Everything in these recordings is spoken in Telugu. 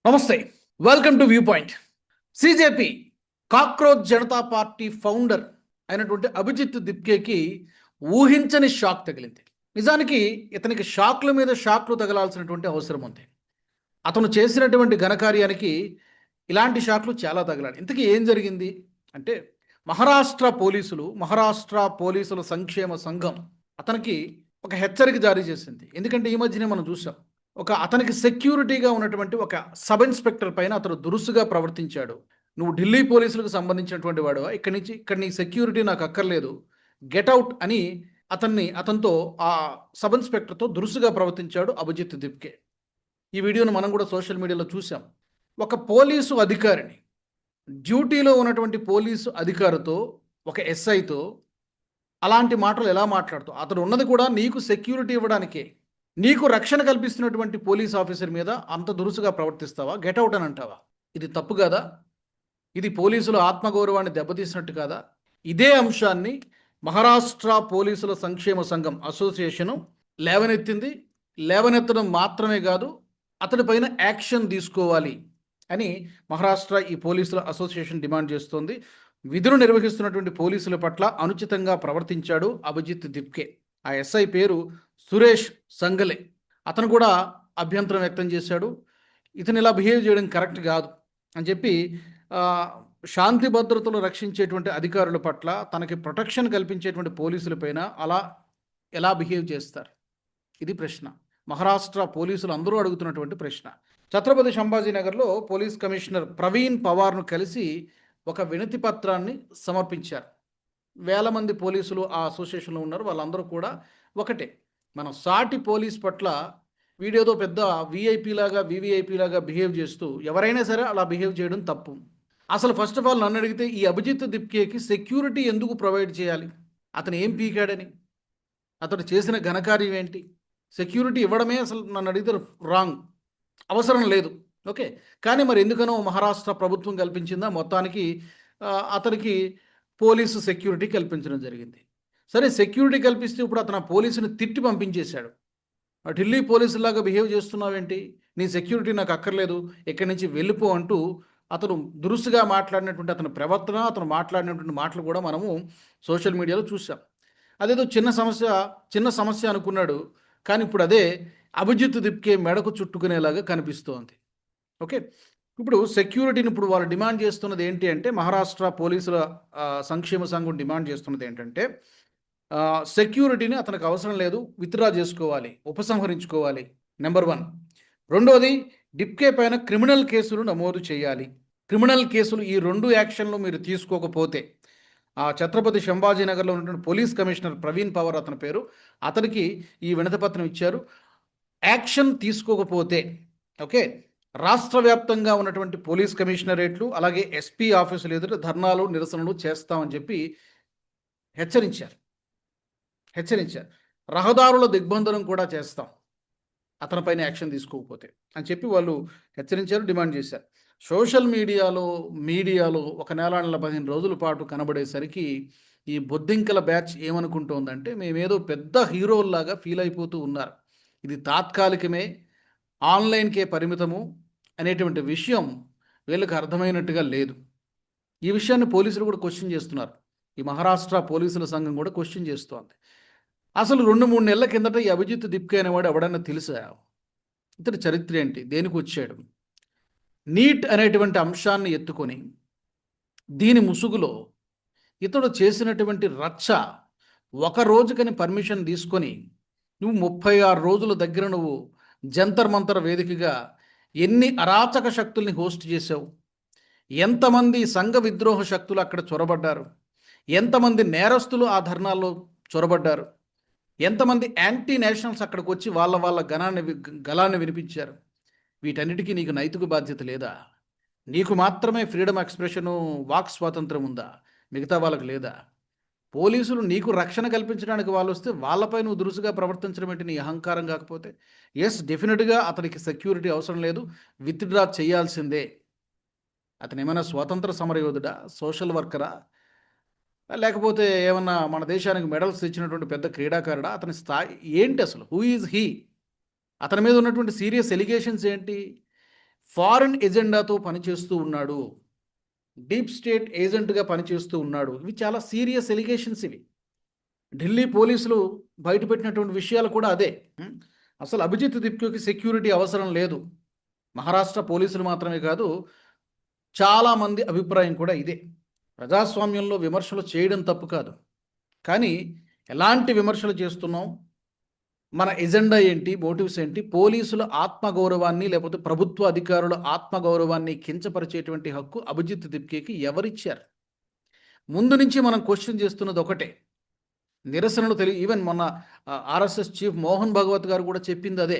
నమస్తే, welcome to view point. CJP cockroach Janata party founder అయినటువంటి అభిజిత్ దిప్కేకి ఊహించని షాక్ తగిలింది. నిజానికి ఇతనికి షాక్ల మీద షాక్లు తగలాల్సినటువంటి అవసరం ఉంది. అతను చేసినటువంటి ఘనకార్యానికి ఇలాంటి షాక్లు చాలా తగలాలి. ఇంతకీ ఏం జరిగింది అంటే, మహారాష్ట్ర పోలీసుల సంక్షేమ సంఘం అతనికి ఒక హెచ్చరిక జారీ చేసింది. ఎందుకంటే ఈ మధ్యనే మనం చూసాం, అతనికి సెక్యూరిటీగా ఉన్నటువంటి ఒక సబ్ ఇన్స్పెక్టర్ పైన అతను దురుసుగా ప్రవర్తించాడు. నువ్వు ఢిల్లీ పోలీసులకు సంబంధించినటువంటి వాడు, ఇక్కడ నీ సెక్యూరిటీ నాకు అక్కర్లేదు, గెట్ అవుట్ అని అతనితో ఆ సబ్ ఇన్స్పెక్టర్తో దురుసుగా ప్రవర్తించాడు అభిజిత్ దిప్కే. ఈ వీడియోను మనం కూడా సోషల్ మీడియాలో చూసాం. ఒక పోలీసు అధికారిని, డ్యూటీలో ఉన్నటువంటి పోలీసు అధికారితో, ఒక ఎస్ఐతో అలాంటి మాటలు ఎలా మాట్లాడుతావు? అతడు ఉన్నది కూడా నీకు సెక్యూరిటీ ఇవ్వడానికే. నీకు రక్షణ కల్పిస్తున్నటువంటి పోలీస్ ఆఫీసర్ మీద అంత దురుసుగా ప్రవర్తిస్తావా? గెట్అవుట్ అని అంటావా? ఇది తప్పు కాదా? ఇది పోలీసుల ఆత్మగౌరవాన్ని దెబ్బతీసినట్టు కాదా? ఇదే అంశాన్ని మహారాష్ట్ర పోలీసుల సంక్షేమ సంఘం అసోసియేషను లేవనెత్తింది. లేవనెత్తడం మాత్రమే కాదు, అతడిపైన యాక్షన్ తీసుకోవాలి అని మహారాష్ట్ర ఈ పోలీసుల అసోసియేషన్ డిమాండ్ చేస్తోంది. విధులు నిర్వహిస్తున్నటువంటి పోలీసుల పట్ల అనుచితంగా ప్రవర్తించాడు అభిజిత్ దిప్కే. ఆ ఎస్ఐ పేరు సురేష్ సంగలే. అతను కూడా అభ్యంతరం వ్యక్తం చేశాడు. ఇతను ఇలా బిహేవ్ చేయడం కరెక్ట్ కాదు అని చెప్పి, శాంతి భద్రతలు రక్షించేటువంటి అధికారుల పట్ల, తనకి ప్రొటెక్షన్ కల్పించేటువంటి పోలీసులపైన అలా ఎలా బిహేవ్ చేస్తారు? ఇది ప్రశ్న. మహారాష్ట్ర పోలీసులు అందరూ అడుగుతున్నటువంటి ప్రశ్న. ఛత్రపతి సంభాజీనగర్లో పోలీస్ కమిషనర్ ప్రవీణ్ పవార్ను కలిసి ఒక వినతి పత్రాన్ని సమర్పించారు. వేల మంది పోలీసులు ఆ అసోసియేషన్లో ఉన్నారు. వాళ్ళందరూ కూడా ఒకటే, మనం సాటి పోలీస్ పట్ల వీడియోతో పెద్ద వివిఐపీ లాగా బిహేవ్ చేస్తూ, ఎవరైనా సరే అలా బిహేవ్ చేయడం తప్పు. అసలు ఫస్ట్ ఆఫ్ ఆల్ నన్ను అడిగితే ఈ అభిజిత్ దిప్కేకి సెక్యూరిటీ ఎందుకు ప్రొవైడ్ చేయాలి? అతను ఏం పీకాడని? అతడు చేసిన ఘనకార్యం ఏంటి? సెక్యూరిటీ ఇవ్వడమే అసలు నన్ను అడిగితే రాంగ్, అవసరం లేదు. ఓకే, కానీ మరి ఎందుకనో మహారాష్ట్ర ప్రభుత్వం కల్పించిందా? మొత్తానికి అతనికి పోలీసు సెక్యూరిటీ కల్పించడం జరిగింది. సరే, సెక్యూరిటీ కల్పిస్తే ఇప్పుడు అతను పోలీసుని తిట్టి పంపించేశాడు. ఢిల్లీ పోలీసులాగా బిహేవ్ చేస్తున్నావేంటి? నీ సెక్యూరిటీ నాకు అక్కర్లేదు, ఎక్కడి నుంచి వెళ్ళిపో అంటూ అతను దురుసుగా మాట్లాడినటువంటి అతని ప్రవర్తన, అతను మాట్లాడినటువంటి మాటలు కూడా మనము సోషల్ మీడియాలో చూసాం. అదేదో చిన్న సమస్య అనుకున్నాడు, కానీ ఇప్పుడు అదే అభిజిత్ దిప్కే మెడకు చుట్టుకునేలాగా కనిపిస్తోంది. ఓకే, ఇప్పుడు సెక్యూరిటీని ఇప్పుడు వాళ్ళు డిమాండ్ చేస్తున్నది ఏంటి అంటే, మహారాష్ట్ర పోలీసుల సంక్షేమ సంఘం డిమాండ్ చేస్తున్నది ఏంటంటే, సెక్యూరిటీని అతనికి అవసరం లేదు, విత్డ్రా చేసుకోవాలి, ఉపసంహరించుకోవాలి, నెంబర్ 1. రెండోది, దిప్కే పైన క్రిమినల్ కేసులు నమోదు చేయాలి. క్రిమినల్ కేసులు ఈ 2 యాక్షన్లు మీరు తీసుకోకపోతే, ఆ ఛత్రపతి సంభాజీనగర్లో ఉన్నటువంటి పోలీస్ కమిషనర్ ప్రవీణ్ పవార్ అతని పేరు, అతనికి ఈ వినతిపత్రం ఇచ్చారు. యాక్షన్ తీసుకోకపోతే, ఓకే, రాష్ట్ర వ్యాప్తంగా ఉన్నటువంటి పోలీస్ కమిషనరేట్లు అలాగే ఎస్పీ ఆఫీసులు ఎదుట ధర్నాలు, నిరసనలు చేస్తామని చెప్పి హెచ్చరించారు. రహదారుల దిగ్బంధనం కూడా చేస్తాం అతనిపైన యాక్షన్ తీసుకోకపోతే అని చెప్పి వాళ్ళు హెచ్చరించారు, డిమాండ్ చేశారు. సోషల్ మీడియాలో ఒక నెల 15 రోజుల పాటు కనబడేసరికి ఈ బొద్దింకల బ్యాచ్ ఏమనుకుంటోందంటే, మేమేదో పెద్ద హీరోల్లాగా ఫీల్ అయిపోతూ ఉన్నారు, ఇది తాత్కాలికమే, ఆన్లైన్కే పరిమితము అనేటువంటి విషయం వీళ్ళకి అర్థమైనట్టుగా లేదు. ఈ విషయాన్ని పోలీసులు కూడా క్వశ్చన్ చేస్తున్నారు. ఈ మహారాష్ట్ర పోలీసుల సంఘం కూడా క్వశ్చన్ చేస్తోంది. అసలు 2-3 నెలల కిందట ఈ అభిజిత్ దిప్కే అనేవాడు ఎవడన్నా తెలుసా? ఇతని చరిత్ర ఏంటి? దేనికి వచ్చాడు? నీట్ అనేటువంటి అంశాన్ని ఎత్తుకొని దీని ముసుగులో ఇతడు చేసినటువంటి రచ్చ, ఒక రోజుకని పర్మిషన్ తీసుకొని నువ్వు 36 రోజుల దగ్గర నువ్వు జంతర్ మంతర్ వేదికగా ఎన్ని అరాచక శక్తుల్ని హోస్ట్ చేశావు? ఎంతమంది సంఘ విద్రోహ శక్తులు అక్కడ చొరబడ్డారు? ఎంతమంది నేరస్తులు ఆ ధర్నాల్లో చొరబడ్డారు? ఎంతమంది యాంటీ నేషనల్స్ అక్కడికి వచ్చి వాళ్ళ గలాన్ని వినిపించారు? వీటన్నిటికీ నీకు నైతిక బాధ్యత లేదా? నీకు మాత్రమే ఫ్రీడమ్ ఎక్స్ప్రెషను, వాక్ స్వాతంత్రం ఉందా? మిగతా వాళ్ళకి లేదా? పోలీసులు నీకు రక్షణ కల్పించడానికి వాళ్ళు వస్తే వాళ్ళపై నువ్వు దురుసుగా ప్రవర్తించడం ఏంటి? నీ అహంకారం కాకపోతే? ఎస్, డెఫినెట్గా అతనికి సెక్యూరిటీ అవసరం లేదు, విత్డ్రా చేయాల్సిందే. అతను ఏమైనా స్వాతంత్ర సమరయోధుడా, సోషల్ వర్కరా, లేకపోతే ఏమన్నా మన దేశానికి మెడల్స్ తెచ్చినటువంటి పెద్ద క్రీడాకారుడా? అతని స్థాయి ఏంటి అసలు? Who is he? అతని మీద ఉన్నటువంటి సీరియస్ ఎలిగేషన్స్ ఏంటి? ఫారెన్ ఎజెండాతో పనిచేస్తూ ఉన్నాడు, డీప్ స్టేట్ ఏజెంట్గా పనిచేస్తూ ఉన్నాడు. ఇవి చాలా సీరియస్ ఎలిగేషన్స్ ఇవి. ఢిల్లీ పోలీసులు బయటపెట్టినటువంటి విషయాలు కూడా అదే. అసలు అభిజిత్ దిప్కోకి సెక్యూరిటీ అవసరం లేదు. మహారాష్ట్ర పోలీసులు మాత్రమే కాదు, చాలామంది అభిప్రాయం కూడా ఇదే. ప్రజాస్వామ్యంలో విమర్శలు చేయడం తప్పు కాదు, కానీ ఎలాంటి విమర్శలు చేస్తున్నాం, మన ఎజెండా ఏంటి, మోటివ్స్ ఏంటి? పోలీసుల ఆత్మగౌరవాన్ని లేకపోతే ప్రభుత్వ అధికారుల ఆత్మగౌరవాన్ని కించపరిచేటువంటి హక్కు అభిజిత్ దిప్కేకి ఎవరిచ్చారు? ముందు నుంచి మనం క్వశ్చన్ చేస్తున్నది ఒకటే. నిరసనలు ఈవెన్ మొన్న ఆర్ఎస్ఎస్ చీఫ్ మోహన్ భగవత్ గారు కూడా చెప్పింది అదే.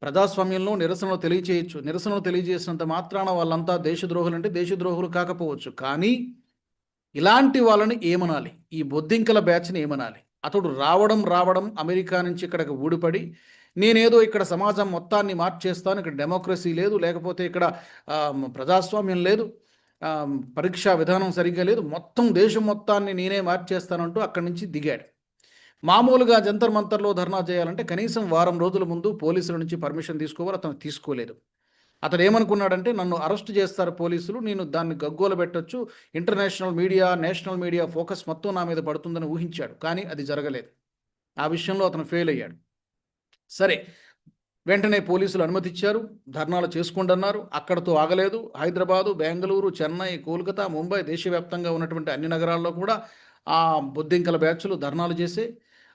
ప్రజాస్వామ్యంలో నిరసనలు తెలియచేయచ్చు, నిరసనలు తెలియజేసినంత మాత్రాన వాళ్ళంతా దేశద్రోహులు అంటే దేశద్రోహులు కాకపోవచ్చు, కానీ ఇలాంటి వాళ్ళని ఏమనాలి? ఈ బొద్దింకల బ్యాచ్ని ఏమనాలి? అతడు రావడం అమెరికా నుంచి ఇక్కడికి ఊడిపడి నేనేదో ఇక్కడ సమాజం మొత్తాన్ని మార్చేస్తాను, ఇక్కడ డెమోక్రసీ లేదు, లేకపోతే ఇక్కడ ప్రజాస్వామ్యం లేదు, పరీక్షా విధానం సరిగ్గా లేదు, మొత్తం దేశం మొత్తాన్ని నేనే మార్చేస్తానంటూ అక్కడి నుంచి దిగాడు. మామూలుగా జంతర్ మంతర్లో ధర్నా చేయాలంటే కనీసం వారం రోజుల ముందు పోలీసుల నుంచి పర్మిషన్ తీసుకోవాలి, అతను తీసుకోలేదు. అతను ఏమనుకున్నాడంటే నన్ను అరెస్ట్ చేస్తారు పోలీసులు, నేను దాన్ని గగ్గోలు పెట్టొచ్చు, international media national media focus మొత్తం నా మీద పడుతుందని ఊహించాడు. కానీ అది జరగలేదు. ఆ విషయంలో అతను ఫెయిల్ అయ్యాడు. సరే, వెంటనే పోలీసులు అనుమతి ఇచ్చారు, ధర్నాలు చేసుకోండి అన్నారు. అక్కడతో ఆగలేదు. హైదరాబాదు, బెంగళూరు, చెన్నై, కోల్కతా, ముంబై, దేశవ్యాప్తంగా ఉన్నటువంటి అన్ని నగరాల్లో కూడా ఆ బొద్దింకల బ్యాచ్లు ధర్నాలు చేసే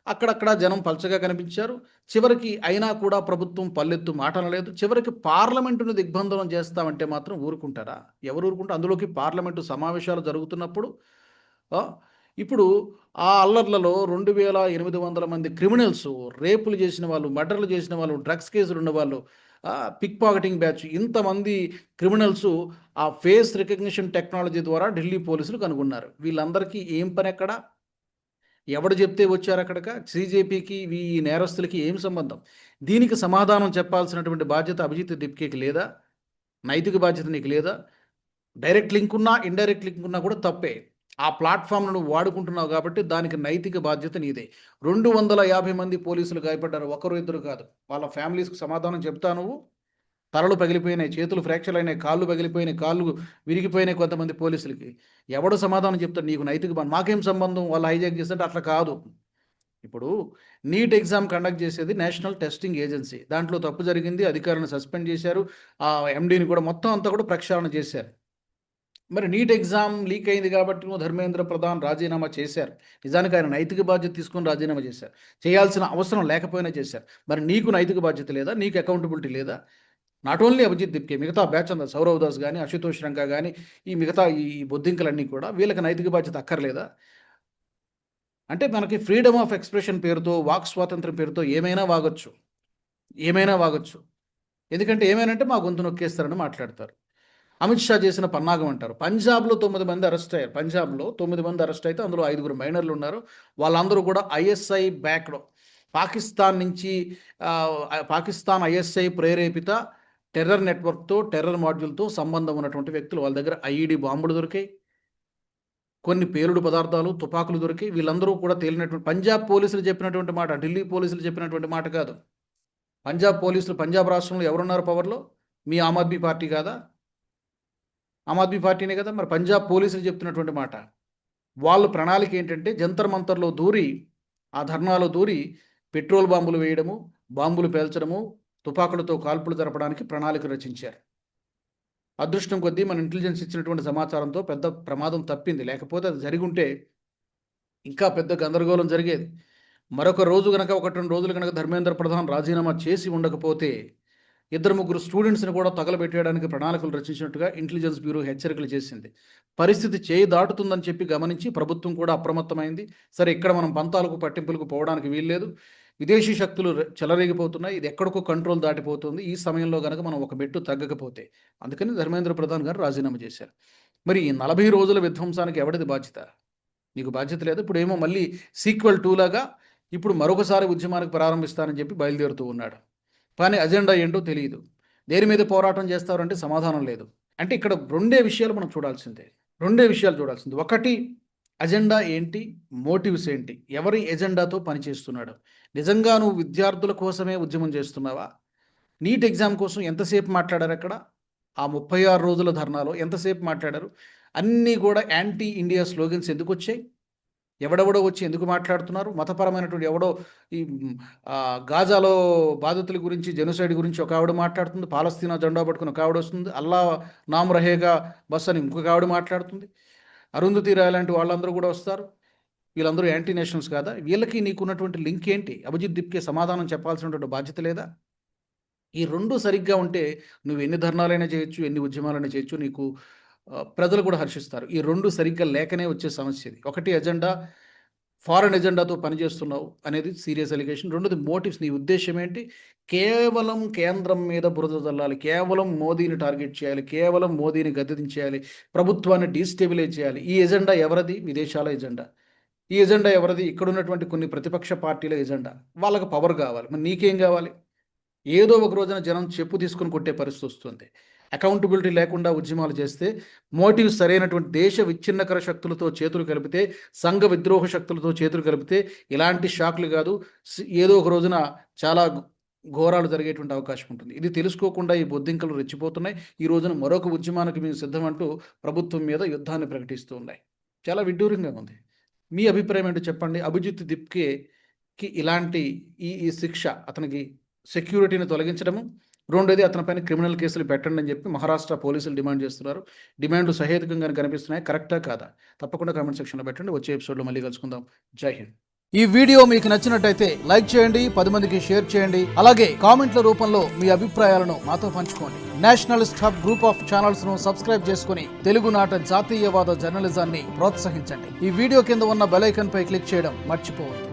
అక్కడక్కడ జనం పల్చగా కనిపించారు. చివరికి అయినా కూడా ప్రభుత్వం పల్లెత్తు మాటనలేదు. చివరికి పార్లమెంటును దిగ్బంధనం చేస్తామంటే మాత్రం ఊరుకుంటారా? ఎవరు ఊరుకుంటారు? అందులోకి పార్లమెంటు సమావేశాలు జరుగుతున్నప్పుడు ఇప్పుడు ఆ అల్లర్లలో 2800 మంది క్రిమినల్స్, రేపులు చేసిన వాళ్ళు, మర్డర్లు చేసిన వాళ్ళు, డ్రగ్స్ కేసులు ఉన్నవాళ్ళు, పిక్ పాకెటింగ్ బ్యాచ్, ఇంతమంది క్రిమినల్స్ ఆ ఫేస్ రికగ్నిషన్ టెక్నాలజీ ద్వారా ఢిల్లీ పోలీసులు కనుగొన్నారు. వీళ్ళందరికీ ఏం పని ఎక్కడ? ఎవడు చెప్తే వచ్చారు అక్కడిక? సీజేపీకి ఈ నేరస్తులకి ఏం సంబంధం? దీనికి సమాధానం చెప్పాల్సినటువంటి బాధ్యత అభిజిత్ దిప్కేకి లేదా? నైతిక బాధ్యత నీకు లేదా? డైరెక్ట్ లింక్ ఉన్నా, ఇండైరెక్ట్ లింక్ ఉన్నా కూడా తప్పే. ఆ ప్లాట్ఫామ్ను నువ్వు వాడుకుంటున్నావు కాబట్టి దానికి నైతిక బాధ్యత నీదే. 250 మంది పోలీసులు గాయపడ్డారు, ఒకరు ఇద్దరు కాదు. వాళ్ళ ఫ్యామిలీస్కి సమాధానం చెప్తా నువ్వు? తలలు పగిలిపోయినాయి, చేతులు ఫ్రాక్చర్ అయినాయి, కాళ్ళు పగిలిపోయినాయి, కాళ్ళు విరిగిపోయినాయి కొంతమంది పోలీసులకి. ఎవడు సమాధానం చెప్తాడు? నీకు నైతిక మాకేం సంబంధం, వాళ్ళు హైజాక్ చేస్తుంటే? అట్లా కాదు. ఇప్పుడు నీట్ ఎగ్జామ్ కండక్ట్ చేసేది నేషనల్ టెస్టింగ్ ఏజెన్సీ. దాంట్లో తప్పు జరిగింది, అధికారులను సస్పెండ్ చేశారు, ఆ ఎండీని కూడా మొత్తం అంతా కూడా ప్రక్షాళన చేశారు. మరి నీట్ ఎగ్జామ్ లీక్ అయింది కాబట్టి ధర్మేంద్ర ప్రధాన్ రాజీనామా చేశారు. నిజానికి ఆయన నైతిక బాధ్యత తీసుకొని రాజీనామా చేశారు. చేయాల్సిన అవసరం లేకపోయినా చేశారు. మరి నీకు నైతిక బాధ్యత లేదా? నీకు అకౌంటబిలిటీ లేదా? నాట్ ఓన్లీ అభిజిత్ దిప్కే, మిగతా బ్యాచ్ అంతా సౌరవ్ దాస్ కానీ, అశుతోష్ రంగా కానీ, ఈ మిగతా ఈ బొద్దింకలన్నీ కూడా వీళ్ళకి నైతిక బాధ్యత అక్కర్లేదా? అంటే మనకి ఫ్రీడమ్ ఆఫ్ ఎక్స్ప్రెషన్ పేరుతో, వాక్ స్వాతంత్రం పేరుతో ఏమైనా వాగొచ్చు, ఏమైనా వాగొచ్చు. ఎందుకంటే ఏమైనా మా గొంతు నొక్కేస్తారని మాట్లాడతారు. అమిత్ షా చేసిన పన్నాగం అంటారు. పంజాబ్లో 9 మంది అరెస్ట్ అయ్యారు. పంజాబ్లో 9 మంది అరెస్ట్ అయితే అందులో 5 మైనర్లు ఉన్నారు. వాళ్ళందరూ కూడా ఐఎస్ఐ బ్యాక్లో, పాకిస్తాన్ నుంచి పాకిస్తాన్ ఐఎస్ఐ ప్రేరేపిత టెర్రర్ నెట్వర్క్తో, టెర్రర్ మాడ్యూల్తో సంబంధం ఉన్నటువంటి వ్యక్తులు. వాళ్ళ దగ్గర ఐఈడి బాంబులు దొరికాయి, కొన్ని పేలుడు పదార్థాలు, తుపాకులు దొరికాయి. వీళ్ళందరూ కూడా తేలినటువంటి పంజాబ్ పోలీసులు చెప్పినటువంటి మాట, ఢిల్లీ పోలీసులు చెప్పినటువంటి మాట కాదు. పంజాబ్ పోలీసులు, పంజాబ్ రాష్ట్రంలో ఎవరున్నారు పవర్లో? మీ ఆమ్ ఆద్మీ పార్టీ కాదా? ఆమ్ ఆద్మీ పార్టీనే కదా. మరి పంజాబ్ పోలీసులు చెప్తున్నటువంటి మాట. వాళ్ళ ప్రణాళిక ఏంటంటే జంతర్ మంతర్లో దూరి, ఆ ధర్నాలో దూరి పెట్రోల్ బాంబులు వేయడము, బాంబులు పేల్చడము, తుపాకులతో కాల్పులు జరపడానికి ప్రణాళిక రచించారు. అదృష్టం కొద్దీ మన ఇంటెలిజెన్స్ ఇచ్చినటువంటి సమాచారంతో పెద్ద ప్రమాదం తప్పింది. లేకపోతే అది జరిగి ఉంటే ఇంకా పెద్ద గందరగోళం జరిగేది. మరొక రోజు కనుక, 1-2 రోజులు కనుక ధర్మేంద్ర ప్రధాన్ రాజీనామా చేసి ఉండకపోతే 2-3 స్టూడెంట్స్ని కూడా తగలబెట్టేయడానికి ప్రణాళికలు రచించినట్టుగా ఇంటెలిజెన్స్ బ్యూరో హెచ్చరికలు చేసింది. పరిస్థితి చేయి దాటుతుందని చెప్పి గమనించి ప్రభుత్వం కూడా అప్రమత్తమైంది. సరే, ఇక్కడ మనం పంతాలకు పట్టింపులకు పోవడానికి వీల్లేదు, విదేశీ శక్తులు చెలరేగిపోతున్నాయి, ఇది ఎక్కడికో కంట్రోల్ దాటిపోతుంది, ఈ సమయంలో కనుక మనం ఒక మెట్టు తగ్గకపోతే, అందుకని ధర్మేంద్ర ప్రధాన్ గారు రాజీనామా చేశారు. మరి ఈ 40 రోజుల విధ్వంసానికి ఎవరిది బాధ్యత? నీకు బాధ్యత లేదు. ఇప్పుడు ఏమో మళ్ళీ సీక్వెల్ 2 లాగా ఇప్పుడు మరొకసారి ఉద్యమానికి ప్రారంభిస్తానని చెప్పి బయలుదేరుతూ ఉన్నాడు. కానీ అజెండా ఏంటో తెలియదు. దేని మీద పోరాటం చేస్తారంటే సమాధానం లేదు. అంటే ఇక్కడ రెండే విషయాలు మనం చూడాల్సిందే. ఒకటి, అజెండా ఏంటి, మోటివ్స్ ఏంటి, ఎవరి ఎజెండాతో పనిచేస్తున్నాడు? నిజంగా నువ్వు విద్యార్థుల కోసమే ఉద్యమం చేస్తున్నావా? నీట్ ఎగ్జామ్ కోసం ఎంతసేపు మాట్లాడారు అక్కడ? ఆ 36 రోజుల ధర్నాలో ఎంతసేపు మాట్లాడారు? అన్నీ కూడా యాంటీ ఇండియా స్లోగన్స్ ఎందుకొచ్చాయి? ఎవడెవడో వచ్చి ఎందుకు మాట్లాడుతున్నారు? మతపరమైనటువంటి ఎవడో ఈ గాజాలో బాధితుల గురించి, జెనోసైడ్ గురించి ఒక ఆవిడ మాట్లాడుతుంది. పాలస్తీనా జెండా పట్టుకుని ఒక ఆవిడ వస్తుంది. అల్లా నామ్ రహేగా బస్ అని ఇంకొక ఆవిడ మాట్లాడుతుంది. అరుంధతి రాయ్ లాంటి వాళ్ళందరూ కూడా వస్తారు. వీళ్ళందరూ యాంటీ నేషనల్స్ కాదా? వీళ్ళకి నీకున్నటువంటి లింక్ ఏంటి? అభిజిత్ దిప్కే సమాధానం చెప్పాల్సినటువంటి బాధ్యత లేదా? ఈ 2 సరిగ్గా ఉంటే నువ్వు ఎన్ని ధర్నాలైనా చేయొచ్చు, ఎన్ని ఉద్యమాలైనా చేయొచ్చు. నీకు ప్రజలు కూడా హర్షిస్తారు. ఈ 2 సరిగ్గా లేకనే వచ్చే సమస్య ఇది. ఒకటి ఎజెండా, ఫారెన్ ఎజెండాతో పనిచేస్తున్నావు అనేది సీరియస్ అలిగేషన్. రెండోది మోటివ్స్, నీ ఉద్దేశ్యం ఏంటి? కేవలం కేంద్రం మీద బురద జల్లాలి, కేవలం మోదీని టార్గెట్ చేయాలి, కేవలం మోదీని గద్దెదించేయాలి, ప్రభుత్వాన్ని డీస్టెబిలైజ్ చేయాలి. ఈ ఎజెండా ఎవరిది? విదేశాల ఎజెండా. ఈ ఎజెండా ఎవరిది? ఇక్కడున్నటువంటి కొన్ని ప్రతిపక్ష పార్టీల ఎజెండా. వాళ్ళకి పవర్ కావాలి. మరి నీకేం కావాలి? ఏదో ఒక రోజున జనం చెప్పు తీసుకుని కొట్టే పరిస్థితి వస్తుంది. అకౌంటబిలిటీ లేకుండా ఉద్యమాలు చేస్తే, మోటివ్ సరైనటువంటి దేశ విచ్ఛిన్నకర శక్తులతో చేతులు కలిపితే, సంఘ విద్రోహ శక్తులతో చేతులు కలిపితే ఇలాంటి షాక్లు కాదు, ఏదో ఒక రోజున చాలా ఘోరాలు జరిగేటువంటి అవకాశం ఉంటుంది. ఇది తెలుసుకోకుండా ఈ బొద్దింకలు రెచ్చిపోతున్నాయి. ఈ రోజున మరొక ఉద్యమానికి మేము సిద్ధమంటూ ప్రభుత్వం మీద యుద్ధాన్ని ప్రకటిస్తూ ఉన్నాయి. చాలా విడ్డూరంగా ఉంది. మీ అభిప్రాయం ఏంటో చెప్పండి. అభిజిత్ దిప్కేకి ఇలాంటి ఈ శిక్ష, అతనికి సెక్యూరిటీని తొలగించడము, రెండోది అతనిపైన క్రిమినల్ కేసులు పెట్టండి అని చెప్పి మహారాష్ట్ర పోలీసులు డిమాండ్ చేస్తున్నారు. డిమాండ్లు సహేతుకంగానే కనిపిస్తున్నాయి. కరెక్టా కాదా? తప్పకుండా కామెంట్ సెక్షన్లో పెట్టండి. వచ్చే ఎపిసోడ్లో మళ్ళీ కలుసుకుందాం. జై హింద్. ఈ వీడియో మీకు నచ్చినట్టయితే లైక్ చేయండి, 10 మందికి షేర్ చేయండి. అలాగే కామెంట్ల రూపంలో మీ అభిప్రాయాలను మాతో పంచుకోండి. Nationalist hub group of channels ను సబ్స్క్రైబ్ చేసుకుని తెలుగునాట జాతీయవాద జర్నలిజాన్ని ప్రోత్సహించండి. ఈ వీడియో కింద ఉన్న బెల్ ఐకాన్ పై క్లిక్ చేయడం మర్చిపోవద్దు.